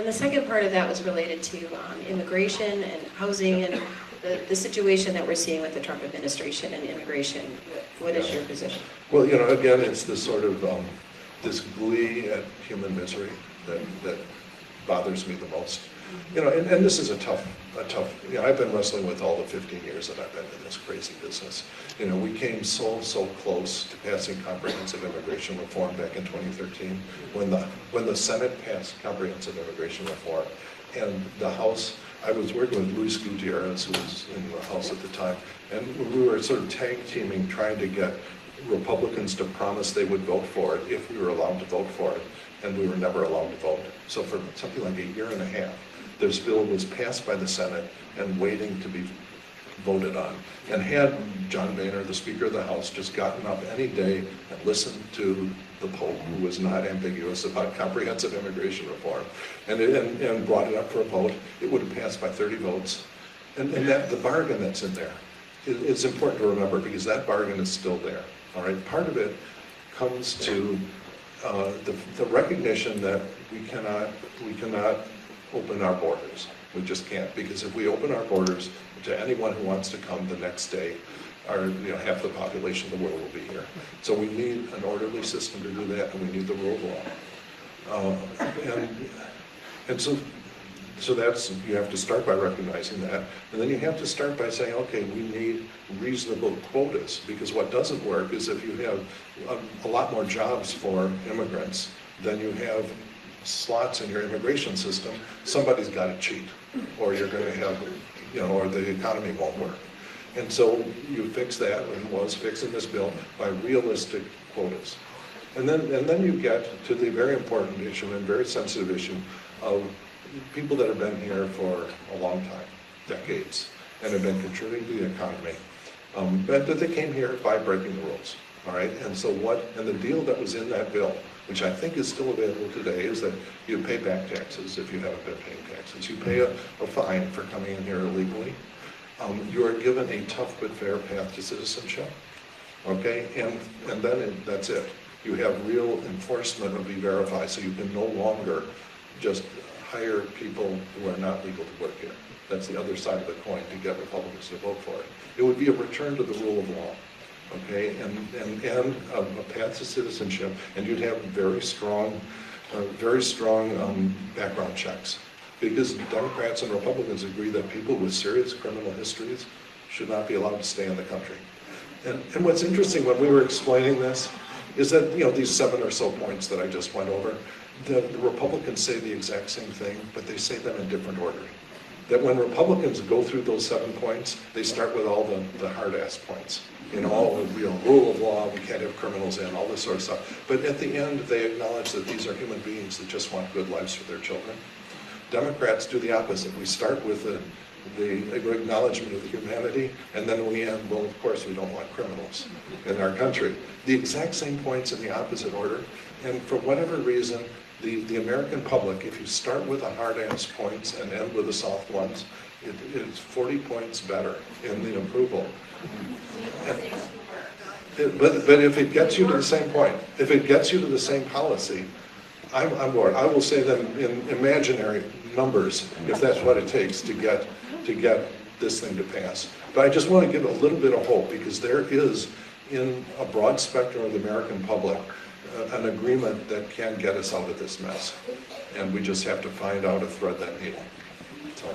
And the second part of that was related to immigration and housing and the situation that we're seeing with the Trump administration and immigration. What is your position? Well, you know, again, it's this sort of, this glee at human misery that bothers me the most. You know, and this is a tough, you know, I've been wrestling with all the 15 years that I've been in this crazy business. You know, we came so close to passing comprehensive immigration reform back in 2013 when the Senate passed comprehensive immigration reform, and the House, I was working with Luis Gutierrez, who was in the House at the time, and we were sort of tag teaming, trying to get Republicans to promise they would vote for it if we were allowed to vote for it, and we were never allowed to vote. So for something like a year and a half, this bill was passed by the Senate and waiting to be voted on. And had John Boehner, the Speaker of the House, just gotten up any day and listened to the Pope, who was not ambiguous about comprehensive immigration reform, and brought it up for a vote, it would have passed by 30 votes. And that the bargain that's in there is important to remember, because that bargain is still there. All right, part of it comes to the recognition that we cannot open our borders. We just can't, because if we open our borders to anyone who wants to come the next day, half the population of the world will be here. So we need an orderly system to do that, and we need the rule of law. And so that's, you have to start by recognizing that, and then you have to start by saying, okay, we need reasonable quotas, because what doesn't work is if you have a lot more jobs for immigrants than you have slots in your immigration system, somebody's got to cheat, or you're going to have, or the economy won't work. And so you fix that, and was fixed in this bill, by realistic quotas. And then you get to the very important issue and very sensitive issue of people that have been here for a long time, decades, and have been contributing to the economy, but that they came here by breaking the rules. All right, and so and the deal that was in that bill, which I think is still available today, is that you pay back taxes if you haven't been paying taxes. You pay a fine for coming in here illegally. You are given a tough but fair path to citizenship. Okay, and then that's it. You have real enforcement of E-Verify, so you can no longer just hire people who are not legal to work here. That's the other side of the coin to get Republicans to vote for it. It would be a return to the rule of law. Okay, and a path to citizenship, and you'd have very strong background checks, because Democrats and Republicans agree that people with serious criminal histories should not be allowed to stay in the country. And what's interesting when we were explaining this is that, these 7 or so points that I just went over, the Republicans say the exact same thing, but they say them in different order. That when Republicans go through those 7 points, they start with all the hard-ass points. Rule of law, we can't have criminals in, all this sort of stuff. But at the end, they acknowledge that these are human beings that just want good lives for their children. Democrats do the opposite. We start with the acknowledgement of the humanity, and then we end, well, of course, we don't want criminals in our country. The exact same points in the opposite order, and for whatever reason, the American public, if you start with the hard-ass points and end with the soft ones, it is 40 points better in the approval. But if it gets you to the same point, if it gets you to the same policy, I'm bored. I will say them in imaginary numbers, if that's what it takes to get this thing to pass. But I just want to give a little bit of hope, because there is, in a broad spectrum of the American public, an agreement that can get us out of this mess. And we just have to find out a thread that needle. So.